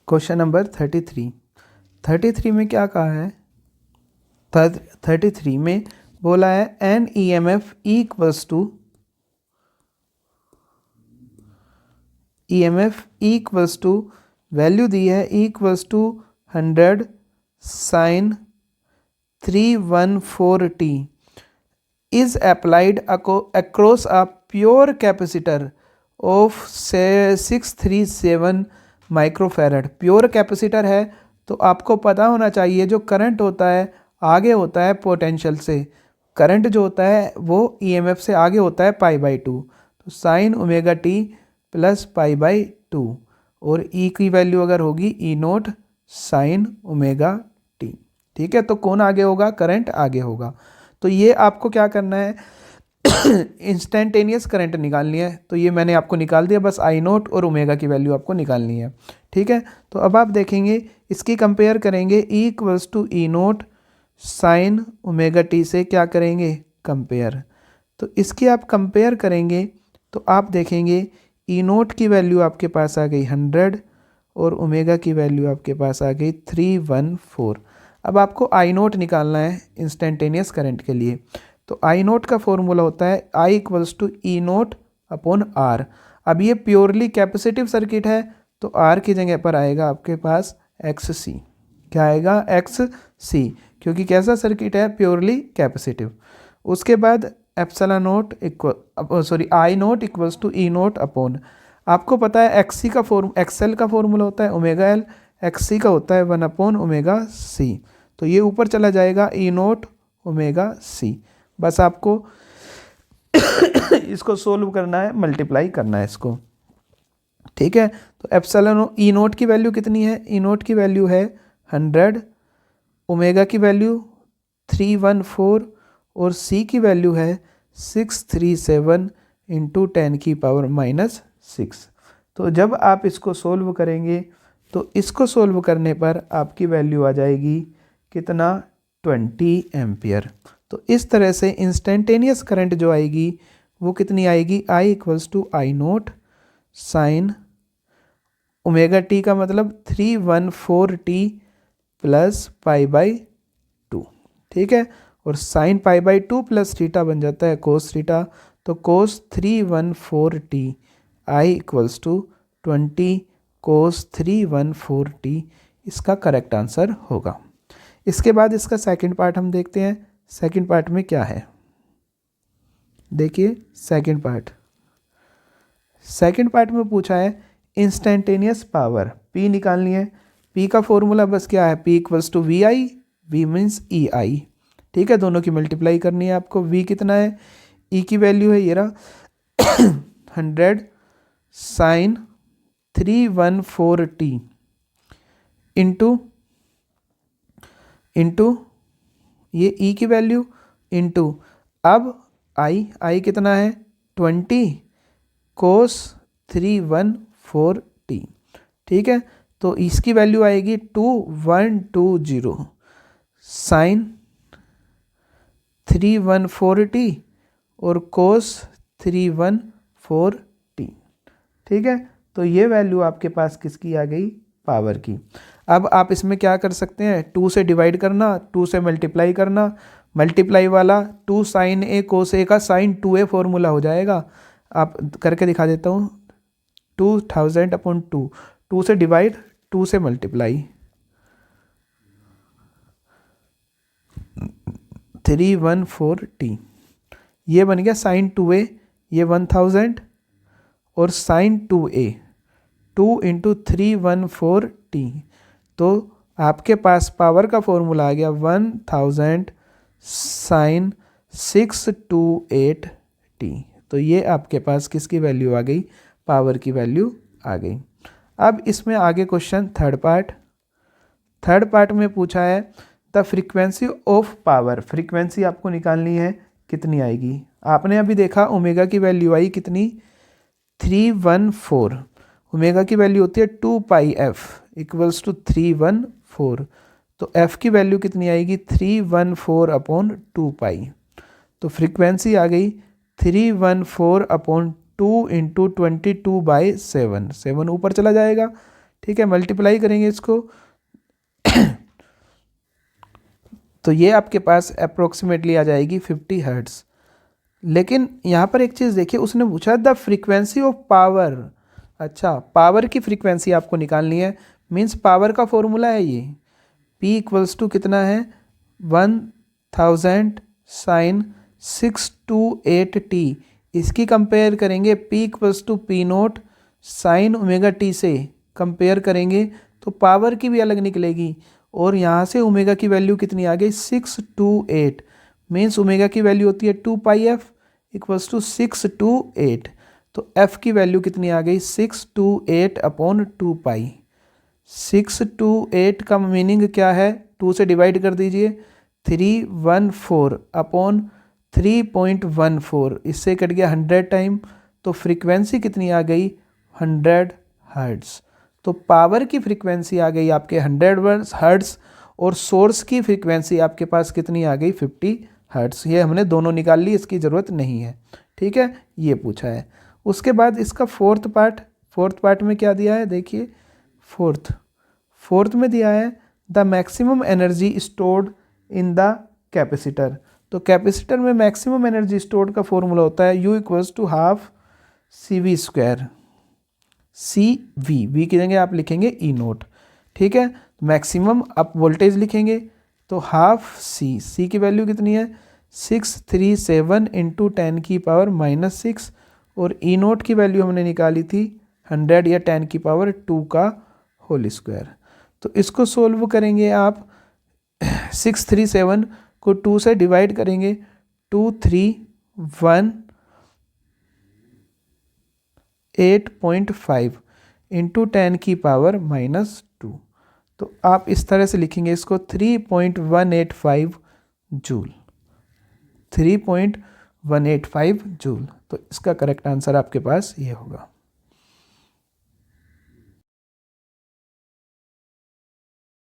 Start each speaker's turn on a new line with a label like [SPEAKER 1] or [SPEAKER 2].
[SPEAKER 1] Question number 33 में क्या कहा है? 33 में बोला है an E M F equals to value दी है equals to 100 sine 314t is applied across a pure capacitor of 637 microfarad. Pure capacitor है तो आपको पता होना चाहिए जो करंट होता है आगे होता है पोटेंशियल से, करंट जो होता है वो ईएमएफ से आगे होता है π/2, तो साइन ओमेगा टी प्लस π/2 और ई की वैल्यू अगर होगी ई नोट साइन ओमेगा टी। ठीक है, तो कौन आगे होगा? करंट आगे होगा। तो ये आपको क्या करना है? इंस्टेंटेनियस करंट निकालनी है। तो ये मैंने आपको निकाल दिया, बस आई नोट और ओमेगा की वैल्यू आपको निकालनी है। ठीक है, तो अब आप देखेंगे इसकी कंपेयर करेंगे E equals to E not sine omega T से क्या करेंगे? कंपेयर। तो इसकी आप कंपेयर करेंगे तो आप देखेंगे ई नोट की वैल्यू आपके पास आ गई 100 और ओमेगा की वैल्यू आपके पास आ गई 314। अब आपको आई नोट निकालना है इंस्टेंटेनियस करंट के लिए। तो आई नोट का फॉर्मूला होता है I equals to E note upon R. अब ये प्योरली कैपेसिटिव सर्किट है तो आर की जगह पर आएगा आपके पास एक्स सी। क्या आएगा? एक्स सी, क्योंकि कैसा सर्किट है? Purely capacitive. उसके बाद epsilon not I not equals to E note upon, आपको पता है एक्स एक्सएल का फॉर्मूला होता है ओमेगा एल, एक्स सी का होता है 1 अपॉन ओमेगा सी। तो ये ऊपर चला जाएगा ई नोट ओमेगा सी। बस आपको इसको सोल्व करना है, मल्टीप्लाई करना है इसको। ठीक है, तो एप्सिलॉन ई नोट की वैल्यू कितनी है? ई नोट की वैल्यू है 100, ओमेगा की वैल्यू 314 और सी की वैल्यू है 637 इंटू 10 की पावर -6। तो जब आप इसको सोल्व करेंगे तो इसको सोल्व करने पर आपकी वैल्यू आ जाएगी कितना? 20 एम्पियर। तो इस तरह से इंस्टेंटेनियस करंट जो आएगी वो कितनी आएगी? I equals to I naught sine omega T का मतलब 314t प्लस π/2। ठीक है, और साइन π/2 प्लस थीटा बन जाता है कोस थीटा, तो कोस 314t I equals to 20 cos 314t इसका करेक्ट आंसर होगा। इसके बाद इसका सेकंड पार्ट हम देखते हैं। सेकंड पार्ट में क्या है? देखिए सेकंड पार्ट में पूछा है इंस्टेंटेनियस पावर P निकालनी है। P का फॉर्मूला बस क्या है? P equals to V I, V means E I. ठीक है, दोनों की मल्टीप्लाई करनी है आपको। V कितना है? E की वैल्यू है ये रहा 100 साइन 314t इंटू ये E की वैल्यू इंटू अब I कितना है? 20 कोस 314t। ठीक है, तो इसकी वैल्यू आएगी 2120 साइन 314t और कोस 314t। ठीक है, तो ये वैल्यू आपके पास किसकी आ गई? पावर की। अब आप इसमें क्या कर सकते हैं? 2 से डिवाइड करना, 2 से मल्टीप्लाई करना। मल्टीप्लाई वाला 2 साइन ए कोस ए का साइन 2a फॉर्मूला हो जाएगा। आप करके दिखा देता हूँ। 2000 अपॉन 2, 2 से डिवाइड, 2 से मल्टीप्लाई, 314t ये बन गया साइन 2a, ये 1000 और साइन 2a 2 इंटू 314t। तो आपके पास पावर का फॉर्मूला आ गया 1000 साइन 628t। तो ये आपके पास किसकी वैल्यू आ गई? पावर की वैल्यू आ गई। अब इसमें आगे क्वेश्चन थर्ड पार्ट में पूछा है the frequency of power. Frequency आपको निकालनी है, कितनी आएगी? आपने अभी देखा ओमेगा की वैल्यू आई कितनी? 314। ओमेगा की वैल्यू होती है 2πf इक्वल्स टू 314। तो f की वैल्यू कितनी आएगी? 314 अपॉन 2π। तो फ्रीक्वेंसी आ गई 314 अपॉन 2 इंटू 22/7। 7 ऊपर चला जाएगा। ठीक है, मल्टीप्लाई करेंगे इसको तो ये आपके पास अप्रोक्सीमेटली आ जाएगी 50 हर्ट्ज़। लेकिन यहाँ पर एक चीज़ देखिए, उसने पूछा द फ्रीक्वेंसी ऑफ पावर। अच्छा, पावर की फ्रीक्वेंसी आपको निकालनी है, मीन्स पावर का फॉर्मूला है ये, P इक्वल्स टू कितना है 1000 साइन 628t। इसकी कंपेयर करेंगे P equals to P not sine omega T से कंपेयर करेंगे तो पावर की भी अलग निकलेगी, और यहाँ से ओमेगा की वैल्यू कितनी आ गई 628, मीन्स ओमेगा की वैल्यू होती है 2πf इक्वल्स टू 628। तो f की वैल्यू कितनी आ गई 628 अपॉन 2π। 628 का मीनिंग क्या है, 2 से डिवाइड कर दीजिए, 314 अपॉन 3.14, इससे कट गया 100 टाइम, तो फ्रीक्वेंसी कितनी आ गई 100 हर्ट्ज़। तो पावर की फ्रीक्वेंसी आ गई आपके 100 हर्ट्ज़ और सोर्स की फ्रीक्वेंसी आपके पास कितनी आ गई 50 हर्ट्ज़। ये हमने दोनों निकाल ली, इसकी ज़रूरत नहीं है, ठीक है, ये पूछा है। उसके बाद इसका फोर्थ पार्ट में क्या दिया है देखिए, फोर्थ में दिया है the maximum energy stored in the capacitor. तो कैपेसिटर में मैक्सिमम एनर्जी स्टोर्ड का फॉर्मूला होता है U equals to half CV²। V की जगह आप लिखेंगे E नोट, ठीक है। मैक्सिमम आप वोल्टेज लिखेंगे तो हाफ सी की वैल्यू कितनी है 637 इंटू 10⁻⁻⁶, और E नोट की वैल्यू हमने निकाली थी 100 या 10⁻² का होल स्क्वायर। तो इसको सोल्व करेंगे आप, 637 को 2 से डिवाइड करेंगे, 231.8.5 इंटू 10⁻⁻²। तो आप इस तरह से लिखेंगे इसको 3.185 जूल, 3.185 जूल। तो इसका करेक्ट आंसर आपके पास ये होगा।